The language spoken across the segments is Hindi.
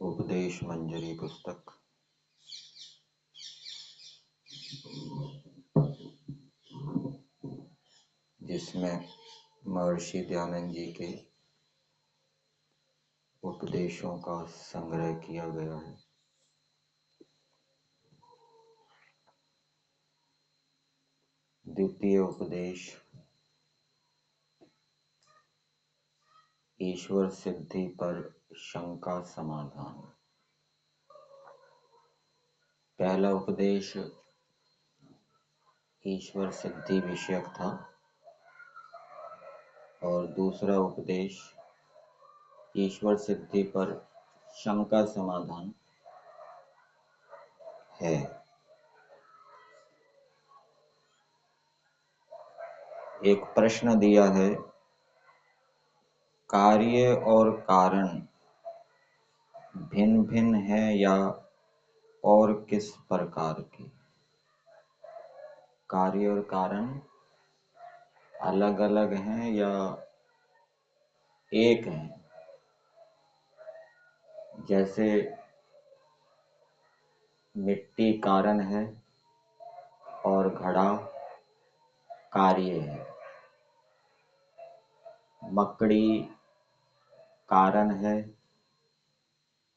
उपदेश मंजरी पुस्तक जिसमें महर्षि दयानंद जी के उपदेशों का संग्रह किया गया है। द्वितीय उपदेश ईश्वर सिद्धि पर शंका समाधान। पहला उपदेश ईश्वर सिद्धि विषयक था और दूसरा उपदेश ईश्वर सिद्धि पर शंका समाधान है। एक प्रश्न दिया है, कार्य और कारण भिन्न भिन्न है या और किस प्रकार के? कार्य और कारण अलग अलग हैं या एक हैं? जैसे मिट्टी कारण है और घड़ा कार्य है। मकड़ी कारण है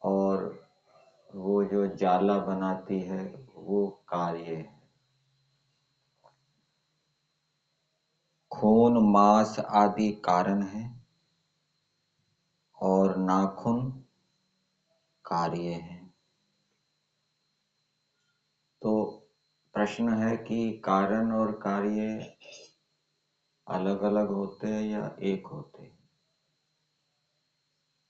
और वो जो जाला बनाती है वो कार्य है। खून मांस आदि कारण है और नाखून कार्य है। तो प्रश्न है कि कारण और कार्य अलग अलग होते हैं या एक होते हैं?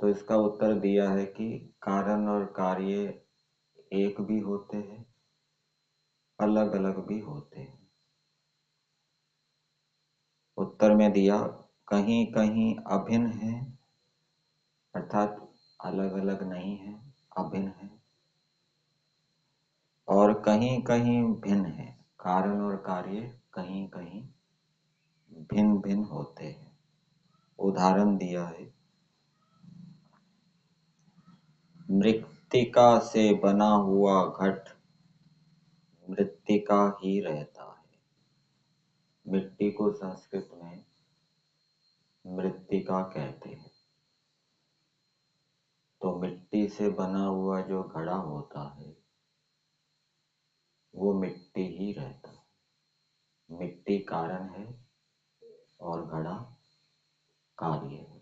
तो इसका उत्तर दिया है कि कारण और कार्य एक भी होते हैं, अलग अलग भी होते हैं। उत्तर में दिया कहीं कहीं अभिन्न है, अर्थात अलग अलग नहीं है, अभिन्न है, और कहीं कहीं भिन्न है। कारण और कार्य कहीं कहीं भिन्न भिन्न होते हैं। उदाहरण दिया है, मृत्तिका से बना हुआ घट मृत्तिका ही रहता है। मिट्टी को संस्कृत में मृत्तिका कहते हैं। तो मिट्टी से बना हुआ जो घड़ा होता है वो मिट्टी ही रहता है। मिट्टी कारण है और घड़ा कार्य है।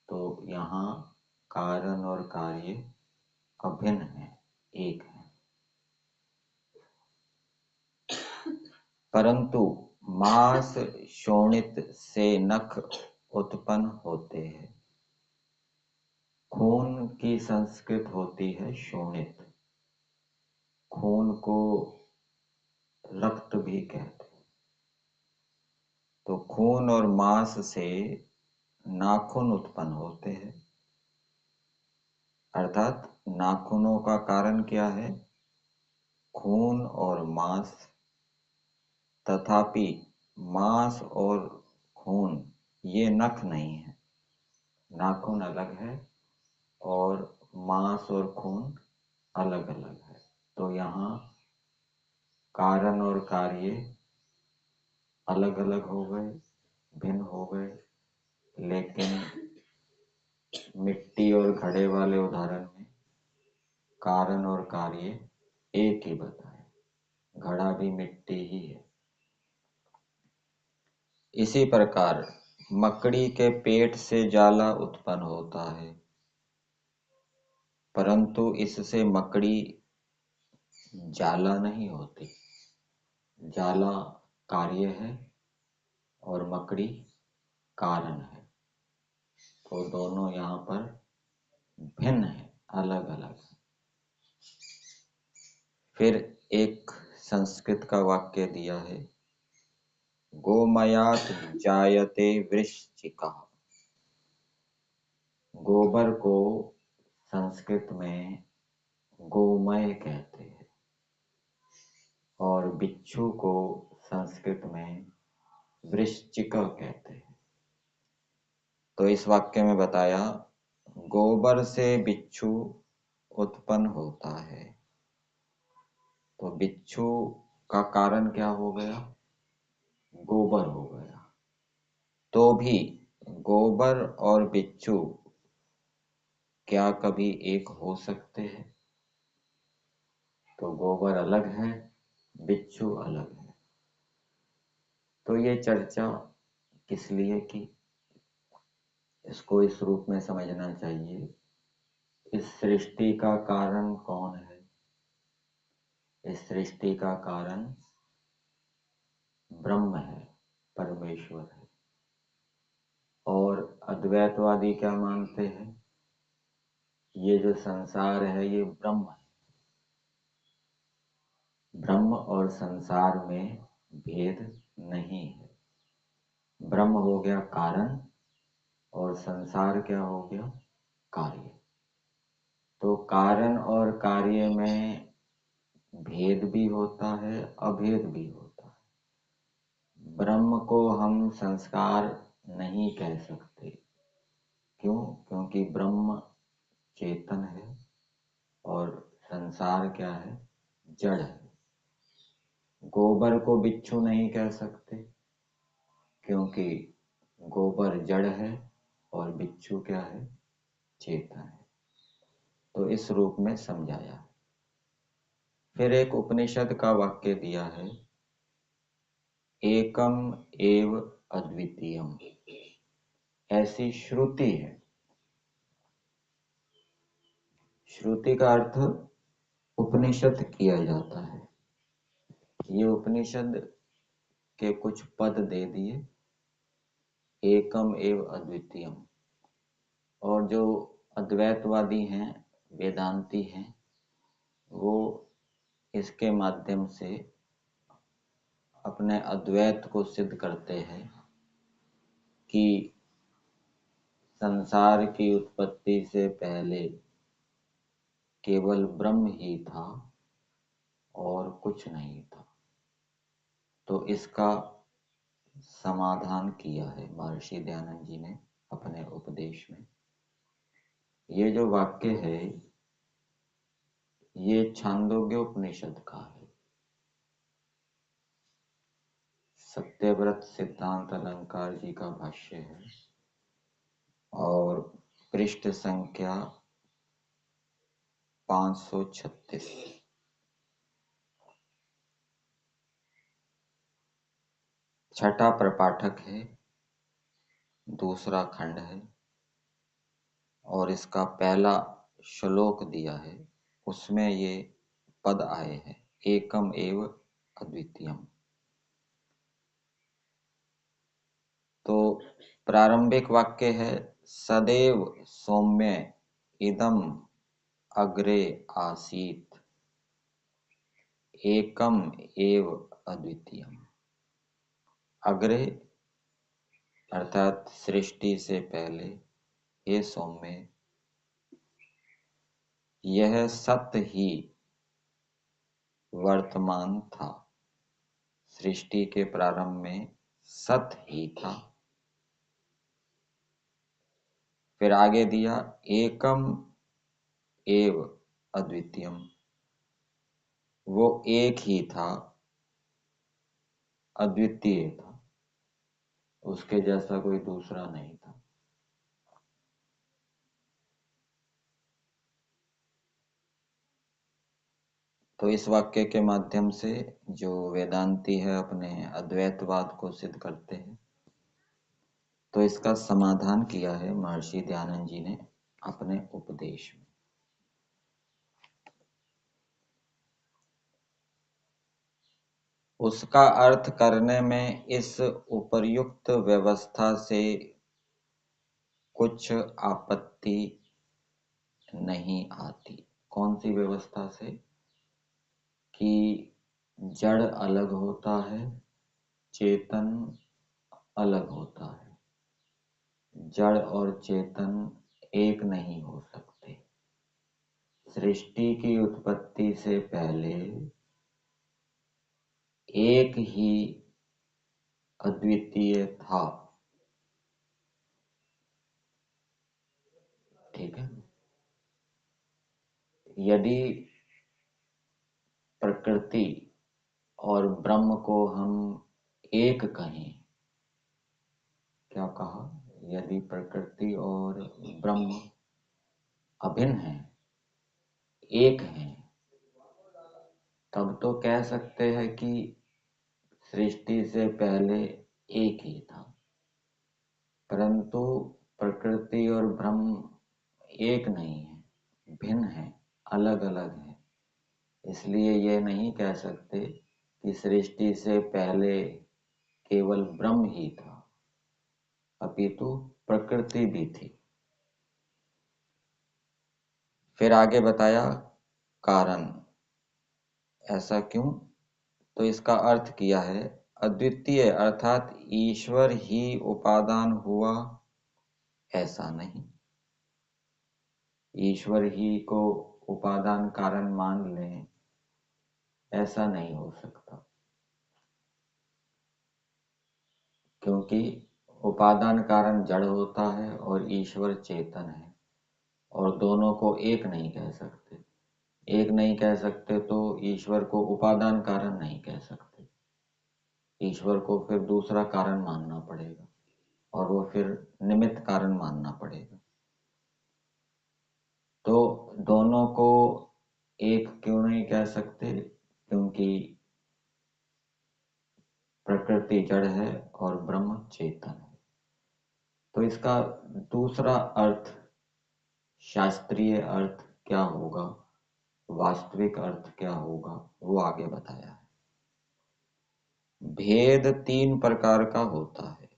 तो यहाँ कारण और कार्य अभिन्न है, एक है। परंतु मांस शोणित से नख उत्पन्न होते हैं। खून की संस्कृत होती है शोणित। खून को रक्त भी कहते हैं। तो खून और मांस से नाखून उत्पन्न होते हैं, अर्थात नाखूनों का कारण क्या है? खून और मांस। तथापि मांस और खून ये नख नहीं है। नाखून अलग है और मांस और खून अलग अलग है। तो यहाँ कारण और कार्य अलग अलग हो गए, भिन्न हो गए। लेकिन मिट्टी और घड़े वाले उदाहरण में कारण और कार्य एक ही बताए। घड़ा भी मिट्टी ही है। इसी प्रकार मकड़ी के पेट से जाला उत्पन्न होता है, परंतु इससे मकड़ी जाला नहीं होती। जाला कार्य है और मकड़ी कारण है। तो दोनों यहाँ पर भिन्न है, अलग अलग। फिर एक संस्कृत का वाक्य दिया है, गोमयात् जायते वृश्चिका। गोबर को संस्कृत में गोमय कहते हैं और बिच्छू को संस्कृत में वृश्चिका कहते हैं। तो इस वाक्य में बताया गोबर से बिच्छू उत्पन्न होता है, तो बिच्छू का कारण क्या हो गया? गोबर हो गया। तो भी गोबर और बिच्छू क्या कभी एक हो सकते हैं? तो गोबर अलग है, बिच्छू अलग है। तो ये चर्चा किस लिए की, इसको इस रूप में समझना चाहिए। इस सृष्टि का कारण कौन है? इस सृष्टि का कारण ब्रह्म है, परमेश्वर है। और अद्वैतवादी क्या मानते हैं? ये जो संसार है ये ब्रह्म है। ब्रह्म और संसार में भेद नहीं है। ब्रह्म हो गया कारण और संसार क्या हो गया? कार्य। तो कारण और कार्य में भेद भी होता है, अभेद भी होता है। ब्रह्म को हम संस्कार नहीं कह सकते। क्यों? क्योंकि ब्रह्म चेतन है और संसार क्या है? जड़ है। गोबर को बिच्छू नहीं कह सकते, क्योंकि गोबर जड़ है और बिच्छू क्या है? चेतन है। तो इस रूप में समझाया। फिर एक उपनिषद का वाक्य दिया है, एकम एव अद्वितीयम। ऐसी श्रुति है। श्रुति का अर्थ उपनिषद किया जाता है। ये उपनिषद के कुछ पद दे दिए, एकम एव अद्वितीयम। और जो अद्वैतवादी हैं, वेदांती हैं, वो इसके माध्यम से अपने अद्वैत को सिद्ध करते हैं कि संसार की उत्पत्ति से पहले केवल ब्रह्म ही था और कुछ नहीं था। तो इसका समाधान किया है महर्षि दयानंद जी ने अपने उपदेश में। ये जो वाक्य है ये छांदोग्य उपनिषद का है। सत्यव्रत सिद्धांत अलंकार जी का भाष्य है और पृष्ठ संख्या 536। छठा प्रपाठक है, दूसरा खंड है और इसका पहला श्लोक दिया है। उसमें ये पद आए हैं, एकम एव अद्वितीयम। तो प्रारंभिक वाक्य है, सदैव सौम्य इदम अग्रे आसीत एकम एव अद्वितीयम। अग्रे अर्थात सृष्टि से पहले, हे सौम्य, यह सत्य ही वर्तमान था। सृष्टि के प्रारंभ में सत्य ही था। फिर आगे दिया, एकम एव अद्वितीयम। वो एक ही था, अद्वितीय था, उसके जैसा कोई दूसरा नहीं था। तो इस वाक्य के माध्यम से जो वेदांती है अपने अद्वैतवाद को सिद्ध करते हैं। तो इसका समाधान किया है महर्षि दयानंद जी ने अपने उपदेश में। उसका अर्थ करने में इस उपर्युक्त व्यवस्था से कुछ आपत्ति नहीं आती। कौन सी व्यवस्था से? कि जड़ अलग होता है, चेतन अलग होता है। जड़ और चेतन एक नहीं हो सकते। सृष्टि की उत्पत्ति से पहले एक ही अद्वितीय था। ठीक है। यदि प्रकृति और ब्रह्म को हम एक कहें, क्या कहा, यदि प्रकृति और ब्रह्म अभिन्न है, एक है, तब तो कह सकते हैं कि सृष्टि से पहले एक ही था। परंतु प्रकृति और ब्रह्म एक नहीं है, भिन्न है, अलग अलग है। इसलिए ये नहीं कह सकते कि सृष्टि से पहले केवल ब्रह्म ही था, अपितु प्रकृति भी थी। फिर आगे बताया कारण, ऐसा क्यों? तो इसका अर्थ किया है अद्वितीय अर्थात ईश्वर ही उपादान हुआ, ऐसा नहीं। ईश्वर ही को उपादान कारण मान लें, ऐसा नहीं हो सकता, क्योंकि उपादान कारण जड़ होता है और ईश्वर चेतन है, और दोनों को एक नहीं कह सकते। एक नहीं कह सकते तो ईश्वर को उपादान कारण नहीं कह सकते, ईश्वर को फिर दूसरा कारण मानना पड़ेगा, और वो फिर निमित्त कारण मानना पड़ेगा। तो दोनों को एक क्यों नहीं कह सकते? क्योंकि प्रकृति जड़ है और ब्रह्म चेतन है। तो इसका दूसरा अर्थ, शास्त्रीय अर्थ क्या होगा, वास्तविक अर्थ क्या होगा, वो आगे बताया है। भेद तीन प्रकार का होता है।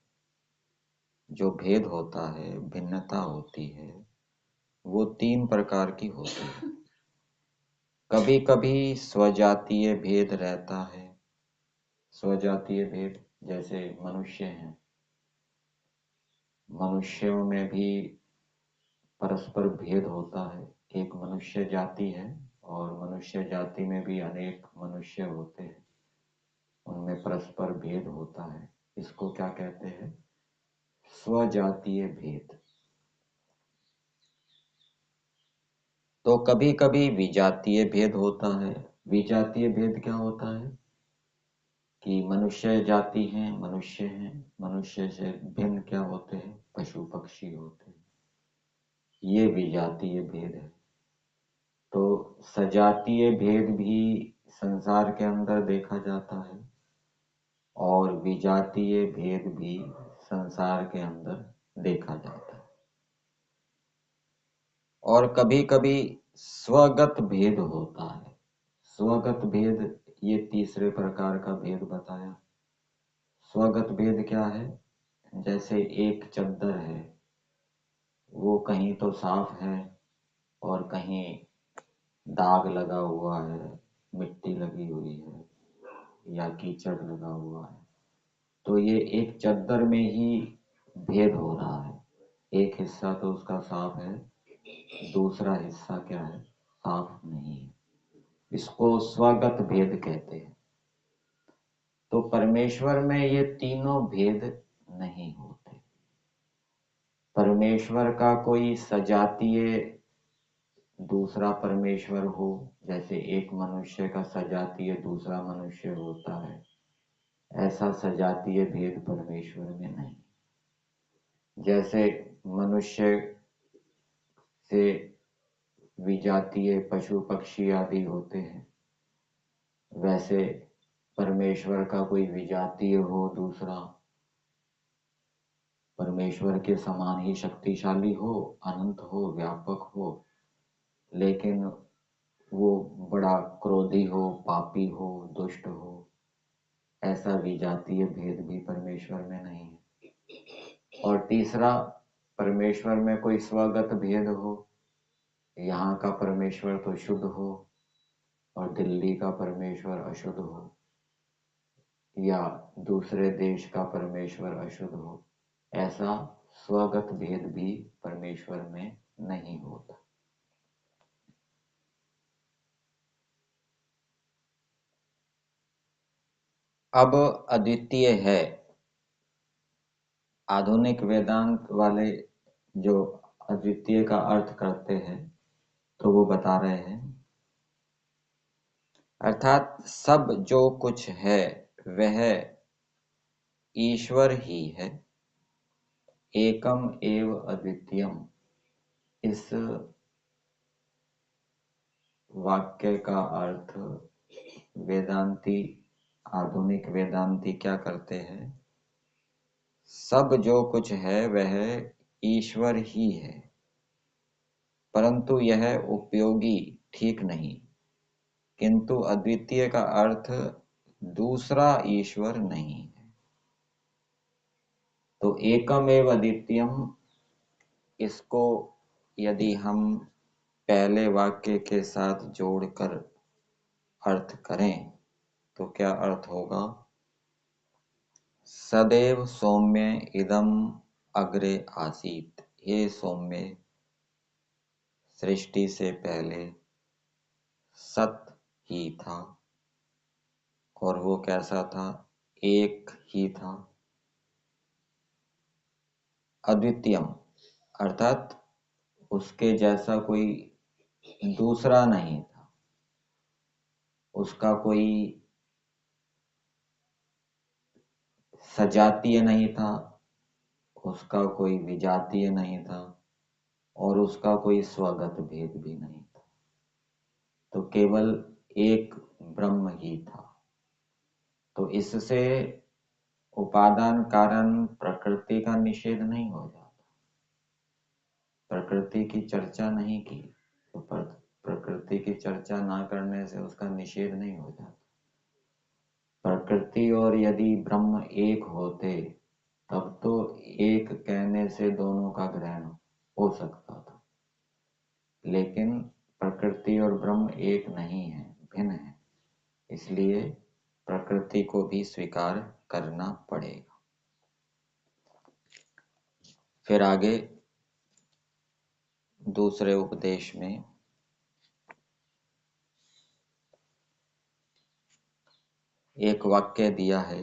जो भेद होता है, भिन्नता होती है, वो तीन प्रकार की होती है। कभी कभी स्वजातीय भेद रहता है। स्वजातीय भेद जैसे मनुष्य हैं, मनुष्यों में भी परस्पर भेद होता है। एक मनुष्य जाति है और मनुष्य जाति में भी अनेक मनुष्य होते हैं, उनमें परस्पर भेद होता है। इसको क्या कहते हैं? स्वजातीय भेद। तो कभी कभी विजातीय भेद होता है। विजातीय भेद क्या होता है? कि मनुष्य जाति हैं, मनुष्य हैं, मनुष्य से भिन्न क्या होते हैं? पशु पक्षी होते हैं। ये विजातीय भेद है। तो सजातीय भेद भी संसार के अंदर देखा जाता है, और विजातीय भेद भी संसार के अंदर देखा जाता है। और कभी कभी स्वगत भेद होता है। स्वगत भेद, ये तीसरे प्रकार का भेद बताया। स्वगत भेद क्या है? जैसे एक चद्दर है, वो कहीं तो साफ है और कहीं दाग लगा हुआ है, मिट्टी लगी हुई है या कीचड़ लगा हुआ है। तो ये एक चद्दर में ही भेद हो रहा है। एक हिस्सा तो उसका साफ है, दूसरा हिस्सा क्या है? साफ नहीं है। इसको स्वगत भेद कहते हैं। तो परमेश्वर में ये तीनों भेद नहीं होते। परमेश्वर का कोई सजातीय दूसरा परमेश्वर हो, जैसे एक मनुष्य का सजातीय दूसरा मनुष्य होता है, ऐसा सजातीय भेद परमेश्वर में नहीं। जैसे मनुष्य से विजातीय पशु पक्षी आदि होते हैं, वैसे परमेश्वर का कोई विजातीय हो दूसरा, परमेश्वर के समान ही शक्तिशाली हो, अनंत हो, व्यापक हो, लेकिन वो बड़ा क्रोधी हो, पापी हो, दुष्ट हो, ऐसा विजातीय भेद भी परमेश्वर में नहीं है। और तीसरा, परमेश्वर में कोई स्वगत भेद हो, यहाँ का परमेश्वर तो शुद्ध हो और दिल्ली का परमेश्वर अशुद्ध हो, या दूसरे देश का परमेश्वर अशुद्ध हो, ऐसा स्वगत भेद भी परमेश्वर में नहीं होता। अब अद्वितीय है, आधुनिक वेदांत वाले जो अद्वितीय का अर्थ करते हैं तो वो बता रहे हैं, अर्थात सब जो कुछ है वह ईश्वर ही है, एकम एव अद्वितीयम। इस वाक्य का अर्थ वेदांती, आधुनिक वेदांती क्या करते हैं, सब जो कुछ है वह ईश्वर ही है, परंतु यह उपयोगी ठीक नहीं, किंतु अद्वितीय का अर्थ दूसरा ईश्वर नहीं है। तो एकमेव अद्वितीयम, इसको यदि हम पहले वाक्य के साथ जोड़कर अर्थ करें तो क्या अर्थ होगा, सदैव सौम्य इदम अग्रे आसीत। हे सौम्य, सृष्टि से पहले सत ही था, और वो कैसा था, एक ही था। अद्वितीयम अर्थात उसके जैसा कोई दूसरा नहीं था, उसका कोई सजातीय नहीं था, उसका कोई विजातीय नहीं था, और उसका कोई स्वगत भेद भी नहीं था। तो केवल एक ब्रह्म ही था। तो इससे उपादान कारण प्रकृति का निषेध नहीं हो जाता, प्रकृति की चर्चा नहीं की तो प्रकृति की चर्चा ना करने से उसका निषेध नहीं हो जाता। प्रकृति और यदि ब्रह्म एक होते तब तो एक कहने से दोनों का ग्रहण हो सकता था, लेकिन प्रकृति और ब्रह्म एक नहीं है, भिन्न है, इसलिए प्रकृति को भी स्वीकार करना पड़ेगा। फिर आगे दूसरे उपदेश में एक वाक्य दिया है,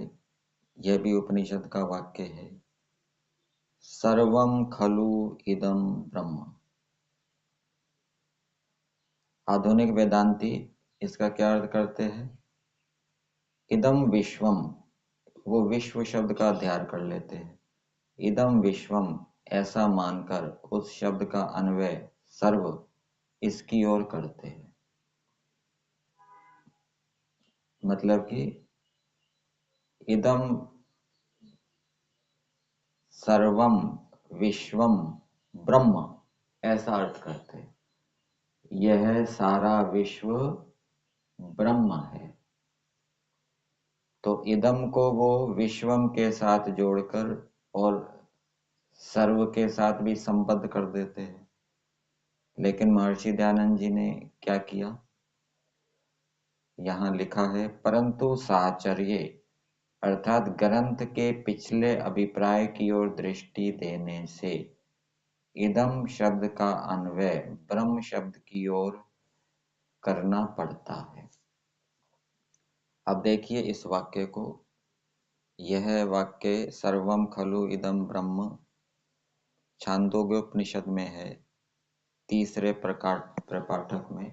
यह भी उपनिषद का वाक्य है, सर्वम खलु इदम ब्रह्म। आधुनिक वेदांती इसका क्या अर्थ करते हैं, इदम विश्वम, वो विश्व शब्द का अध्ययन कर लेते हैं, इदम विश्वम ऐसा मानकर उस शब्द का अन्वय सर्व इसकी ओर करते हैं। मतलब कि इदम सर्वम विश्वम ब्रह्म ऐसा अर्थ करते हैं, यह सारा विश्व ब्रह्म है। तो इदम को वो विश्वम के साथ जोड़कर और सर्व के साथ भी संबद्ध कर देते हैं, लेकिन महर्षि दयानंद जी ने क्या किया, यहाँ लिखा है, परंतु साहचर्य अर्थात ग्रंथ के पिछले अभिप्राय की ओर दृष्टि देने से इदम शब्द का अन्वय ब्रह्म शब्द की ओर करना पड़ता है। अब देखिए इस वाक्य को, यह वाक्य सर्वम खलु इदम ब्रह्म छांदोग्योपनिषद में है, तीसरे प्रपाठक में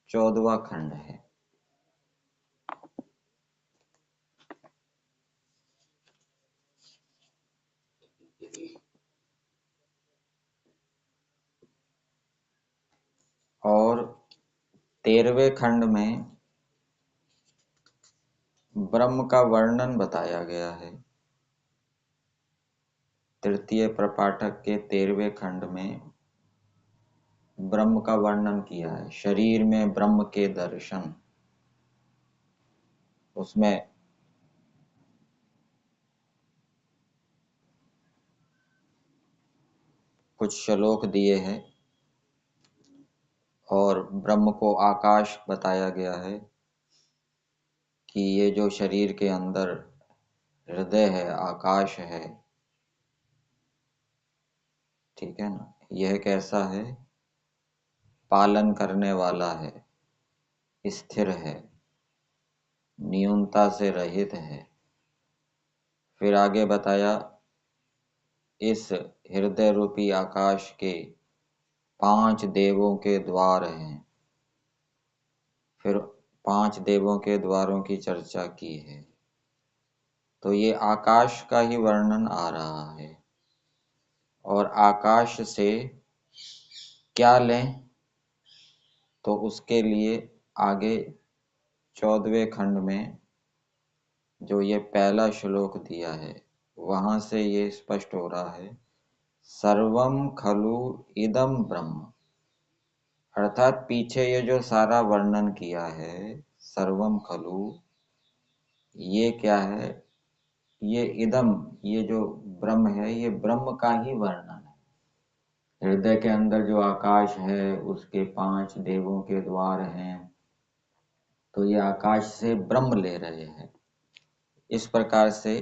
14वां खंड है। और 13वें खंड में ब्रह्म का वर्णन बताया गया है। तृतीय प्रपाठक के 13वें खंड में ब्रह्म का वर्णन किया है, शरीर में ब्रह्म के दर्शन। उसमें कुछ श्लोक दिए हैं और ब्रह्म को आकाश बताया गया है कि ये जो शरीर के अंदर हृदय है आकाश है, ठीक है ना, यह कैसा है, पालन करने वाला है, स्थिर है, न्यूनता से रहित है। फिर आगे बताया इस हृदय रूपी आकाश के 5 देवों के द्वार हैं। फिर 5 देवों के द्वारों की चर्चा की है। तो ये आकाश का ही वर्णन आ रहा है। और आकाश से क्या लें, तो उसके लिए आगे 14वें खंड में जो ये पहला श्लोक दिया है वहां से ये स्पष्ट हो रहा है, सर्वम खलु इदम ब्रह्म। अर्थात पीछे ये जो सारा वर्णन किया है सर्वम खलु, ये क्या है, ये इदम, ये जो ब्रह्म है ये ब्रह्म का ही वर्णन है। हृदय के अंदर जो आकाश है उसके 5 देवों के द्वार हैं, तो ये आकाश से ब्रह्म ले रहे हैं। इस प्रकार से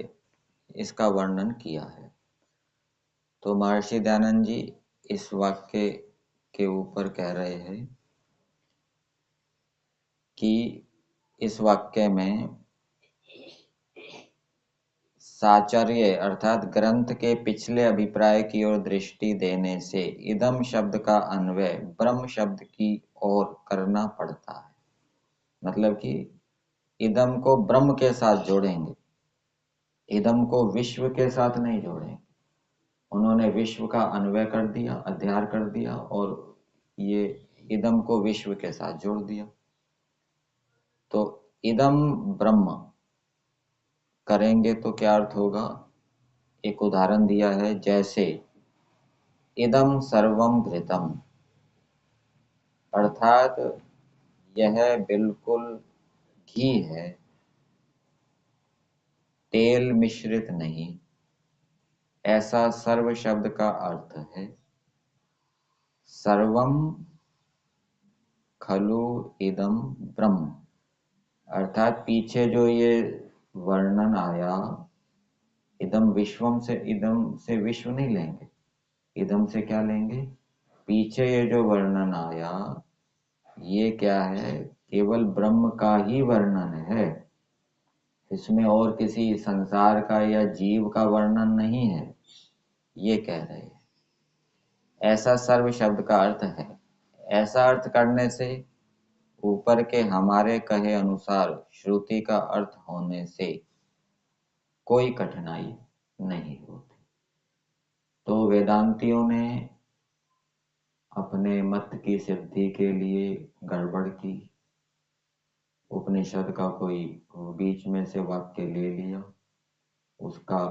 इसका वर्णन किया है। तो महर्षि दयानंद जी इस वाक्य के ऊपर कह रहे हैं कि इस वाक्य में साचर्य अर्थात ग्रंथ के पिछले अभिप्राय की ओर दृष्टि देने से इदम शब्द का अन्वय ब्रह्म शब्द की ओर करना पड़ता है। मतलब कि इदम को ब्रह्म के साथ जोड़ेंगे, इदम को विश्व के साथ नहीं जोड़ेंगे। उन्होंने विश्व का अन्वय कर दिया, अध्यार कर दिया और ये इदम को विश्व के साथ जोड़ दिया। तो इदम ब्रह्म करेंगे तो क्या अर्थ होगा, एक उदाहरण दिया है, जैसे इदम सर्वम घृतम, अर्थात यह बिल्कुल घी है, तेल मिश्रित नहीं। ऐसा सर्व शब्द का अर्थ है सर्वम खलु इदम ब्रह्म। अर्थात पीछे जो ये वर्णन आया, इदम विश्वम से, इदम से विश्व नहीं लेंगे, इदम से क्या लेंगे, पीछे ये जो वर्णन आया ये क्या है, केवल ब्रह्म का ही वर्णन है। इसमें और किसी संसार का या जीव का वर्णन नहीं है, ये कह रहे हैं। ऐसा सर्व शब्द का अर्थ है। ऐसा अर्थ करने से ऊपर के हमारे कहे अनुसार श्रुति का अर्थ होने से कोई कठिनाई नहीं होती। तो वेदांतियों ने अपने मत की सिद्धि के लिए गड़बड़ की, उपनिषद का कोई बीच में से वाक्य ले लिया, उसका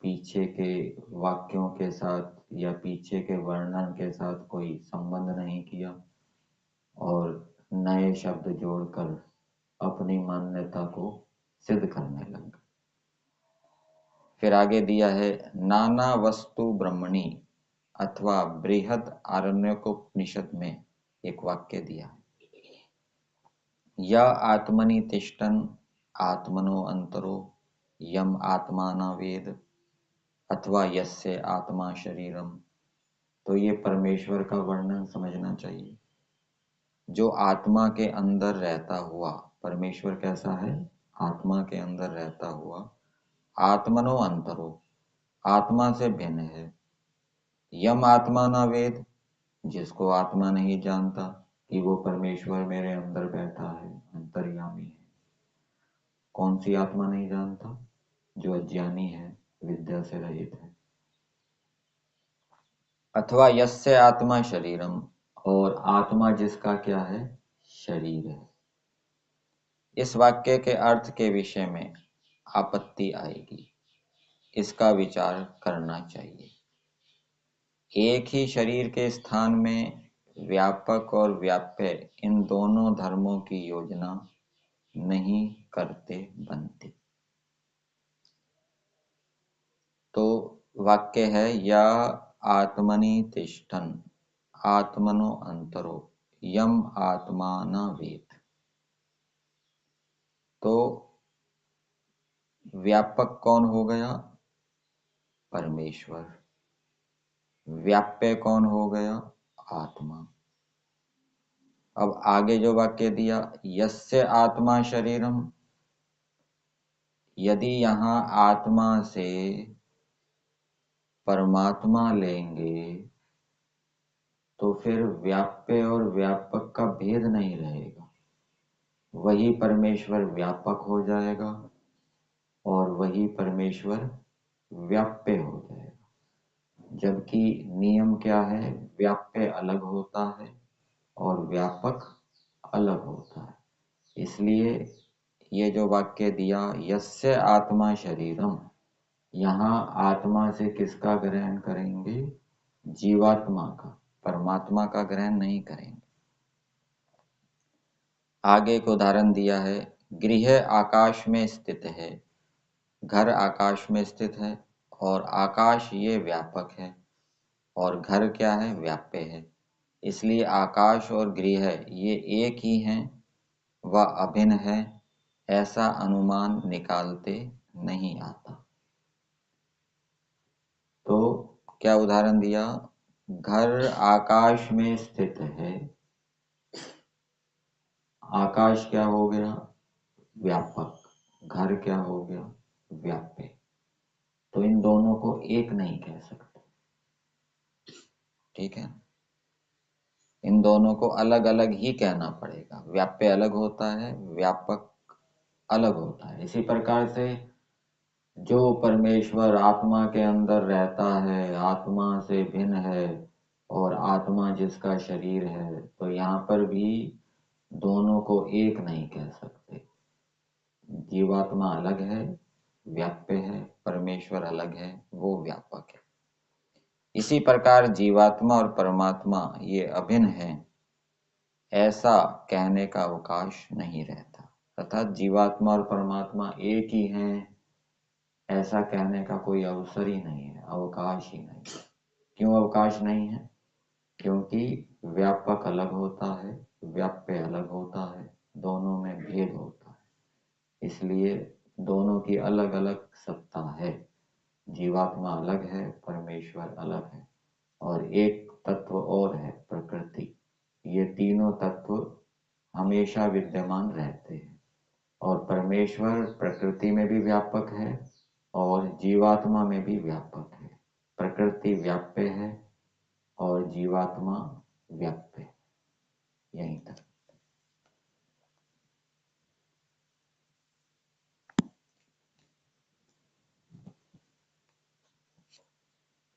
पीछे के वाक्यों के साथ या पीछे के वर्णन के साथ कोई संबंध नहीं किया और नए शब्द जोड़कर अपनी मान्यता को सिद्ध करने लगे। फिर आगे दिया है, नाना वस्तु ब्रह्मणि अथवा बृहद आरण्यकोपनिषद में एक वाक्य दिया है, या आत्मनि तिष्ठन् आत्मनो अंतरो यम आत्मा न वेद अथवा यस्य आत्मा शरीरम। तो ये परमेश्वर का वर्णन समझना चाहिए। जो आत्मा के अंदर रहता हुआ, परमेश्वर कैसा है, आत्मा के अंदर रहता हुआ, आत्मनो अंतरो, आत्मा से भिन्न है, यम आत्मा न वेद, जिसको आत्मा नहीं जानता कि वो परमेश्वर मेरे अंदर बैठा है, अंतर्यामी है। कौन सी आत्मा नहीं जानता, जो अज्ञानी है, विद्या से रहित है। अथवा यस्य आत्मा शरीरम, और आत्मा जिसका क्या है, शरीर है। इस वाक्य के अर्थ के विषय में आपत्ति आएगी, इसका विचार करना चाहिए। एक ही शरीर के स्थान में व्यापक और व्याप्य इन दोनों धर्मों की योजना नहीं करते बनते। तो वाक्य है, या आत्मनि तिष्ठन् आत्मनो अंतरो यम आत्मा न वेद। तो व्यापक कौन हो गया, परमेश्वर। व्याप्य कौन हो गया, आत्मा। अब आगे जो वाक्य दिया, यस्य आत्मा शरीरम, यदि यहाँ आत्मा से परमात्मा लेंगे तो फिर व्याप्य और व्यापक का भेद नहीं रहेगा, वही परमेश्वर व्यापक हो जाएगा और वही परमेश्वर व्याप्य हो जाएगा। जबकि नियम क्या है, व्याप्य अलग होता है और व्यापक अलग होता है। इसलिए ये जो वाक्य दिया, यस्य आत्मा शरीरम, यहाँ आत्मा से किसका ग्रहण करेंगे, जीवात्मा का, परमात्मा का ग्रहण नहीं करेंगे। आगे एक उदाहरण दिया है, गृह आकाश में स्थित है, घर आकाश में स्थित है और आकाश ये व्यापक है और घर क्या है, व्याप्य है। इसलिए आकाश और गृह ये एक ही हैं व अभिन्न है, ऐसा अनुमान निकालते नहीं आता। तो क्या उदाहरण दिया, घर आकाश में स्थित है, आकाश क्या हो गया, व्यापक, घर क्या हो गया, व्याप्य। तो इन दोनों को एक नहीं कह सकते, ठीक है। इन दोनों को अलग अलग ही कहना पड़ेगा। व्याप्य अलग होता है, व्यापक अलग होता है। इसी प्रकार से जो परमेश्वर आत्मा के अंदर रहता है, आत्मा से भिन्न है, और आत्मा जिसका शरीर है, तो यहाँ पर भी दोनों को एक नहीं कह सकते। जीवात्मा अलग है, व्याप्य है, परमेश्वर अलग है, वो व्यापक है। इसी प्रकार जीवात्मा और परमात्मा ये अभिन्न है, ऐसा कहने का अवकाश नहीं रहता। अर्थात जीवात्मा और परमात्मा एक ही हैं, ऐसा कहने का कोई अवसर ही नहीं है, अवकाश ही नहीं। क्यों अवकाश नहीं है? क्योंकि व्यापक अलग होता है, व्याप्य अलग होता है, दोनों में भेद होता है। इसलिए दोनों की अलग अलग सत्ता है। जीवात्मा अलग है, परमेश्वर अलग है। और एक तत्व और है, प्रकृति। ये तीनों तत्व हमेशा विद्यमान रहते हैं और परमेश्वर प्रकृति में भी व्यापक है और जीवात्मा में भी व्यापक है। प्रकृति व्याप्य है और जीवात्मा व्याप्य। यहीं तक।